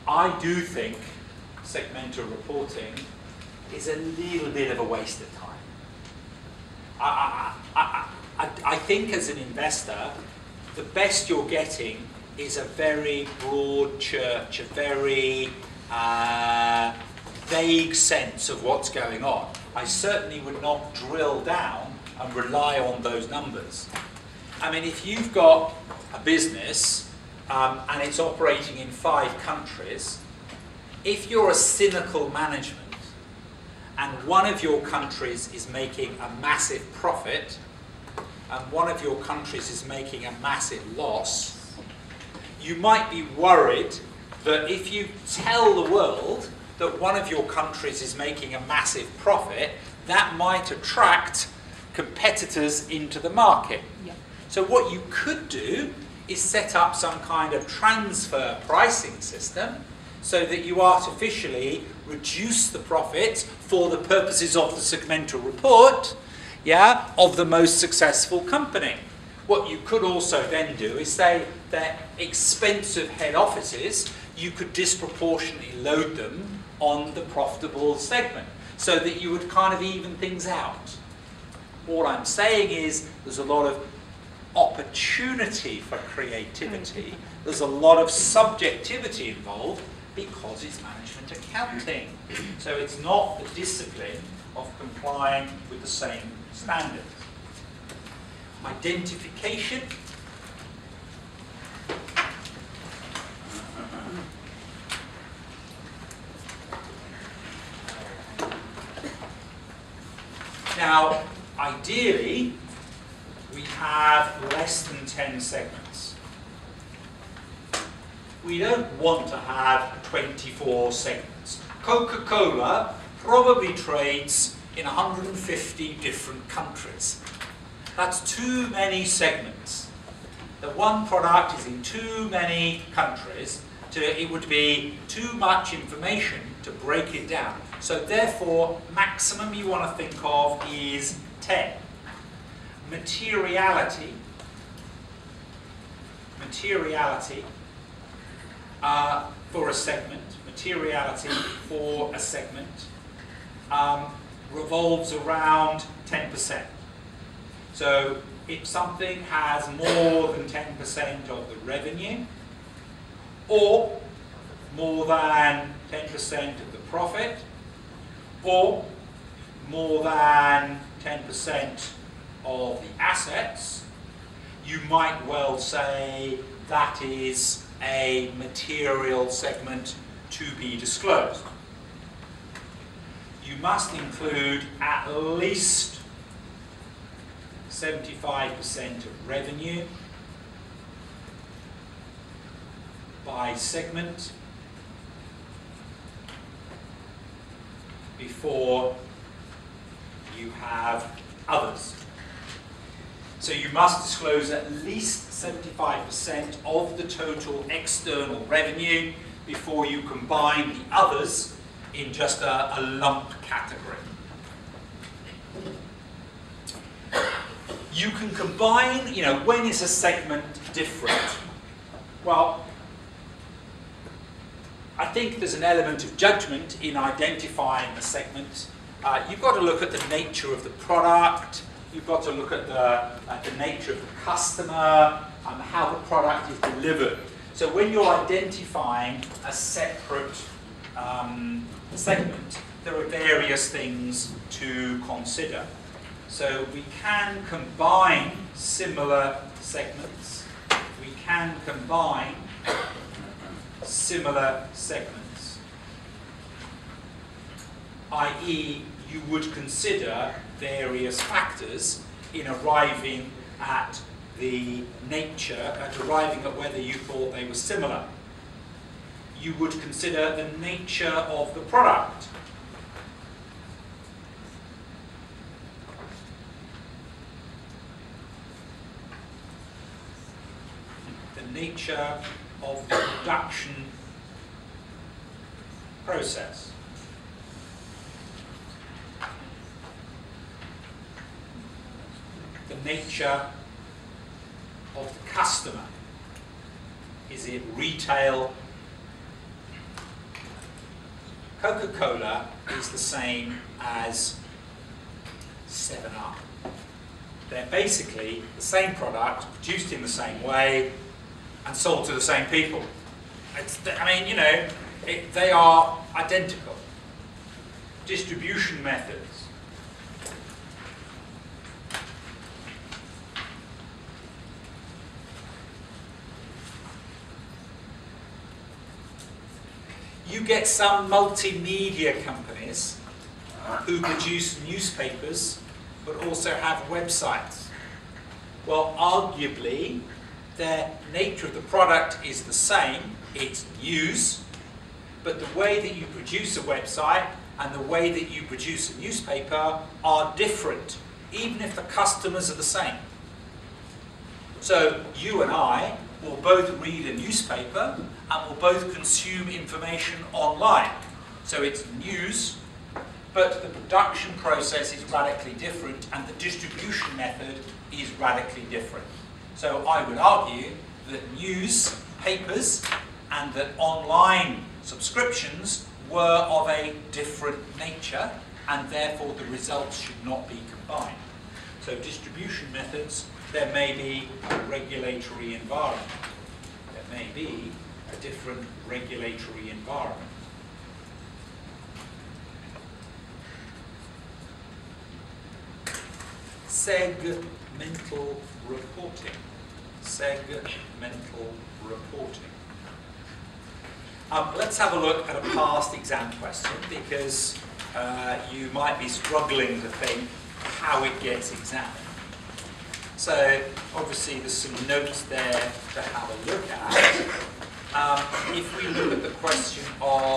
I do think segmental reporting is a little bit of a waste of time. I think as an investor, the best you're getting is a very broad church, a very vague sense of what's going on. I certainly would not drill down and rely on those numbers. I mean, if you've got a business and it's operating in 5 countries, if you're a cynical management and one of your countries is making a massive profit and one of your countries is making a massive loss, you might be worried that if you tell the world that one of your countries is making a massive profit, that might attract competitors into the market. Yep. So what you could do is set up some kind of transfer pricing system so that you artificially reduce the profits for the purposes of the segmental report, yeah, of the most successful company. What you could also then do is say that expensive head offices, you could disproportionately load them on the profitable segment so that you would kind of even things out. All I'm saying is there's a lot of opportunity for creativity. There's a lot of subjectivity involved because it's management accounting. So it's not the discipline of complying with the same standards. Identification. Now, ideally, we have less than 10 segments. We don't want to have 24 segments. Coca-Cola probably trades in 150 different countries. That's too many segments. The one product is in too many countries. It would be too much information to break it down. So therefore, maximum you want to think of is 10. Materiality for a segment, revolves around 10%. So if something has more than 10% of the revenue, or more than 10% of the profit, or more than 10% of the assets, you might well say that is a material segment to be disclosed. You must include at least 75% of revenue by segment before you have others. So you must disclose at least 75% of the total external revenue before you combine the others in just a lump category. You can combine, when is a segment different? Well, I think there's an element of judgment in identifying a segment. You've got to look at the nature of the product, you've got to look at the nature of the customer, how the product is delivered. So when you're identifying a separate segment, there are various things to consider. So we can combine similar segments. We can combine similar segments, i.e. you would consider various factors in arriving at the nature, arriving at whether you thought they were similar. You would consider the nature of the product. The nature of the production process. The nature of the customer. Is it retail? Coca-Cola is the same as 7-Up. They're basically the same product, produced in the same way, and sold to the same people. They are identical. Distribution methods. You get some multimedia companies who produce newspapers but also have websites. Well, arguably, the nature of the product is the same, it's news, but the way that you produce a website and the way that you produce a newspaper are different, even if the customers are the same. So you and I will both read a newspaper and will both consume information online. So it's news, but the production process is radically different and the distribution method is radically different. So I would argue that newspapers and that online subscriptions were of a different nature and therefore the results should not be combined. So distribution methods, there may be a regulatory environment. There may be a different regulatory environment. Segmental reporting. Segmental reporting. Let's have a look at a past exam question because you might be struggling to think how it gets examined. So obviously there's some notes there to have a look at. If we look at the question of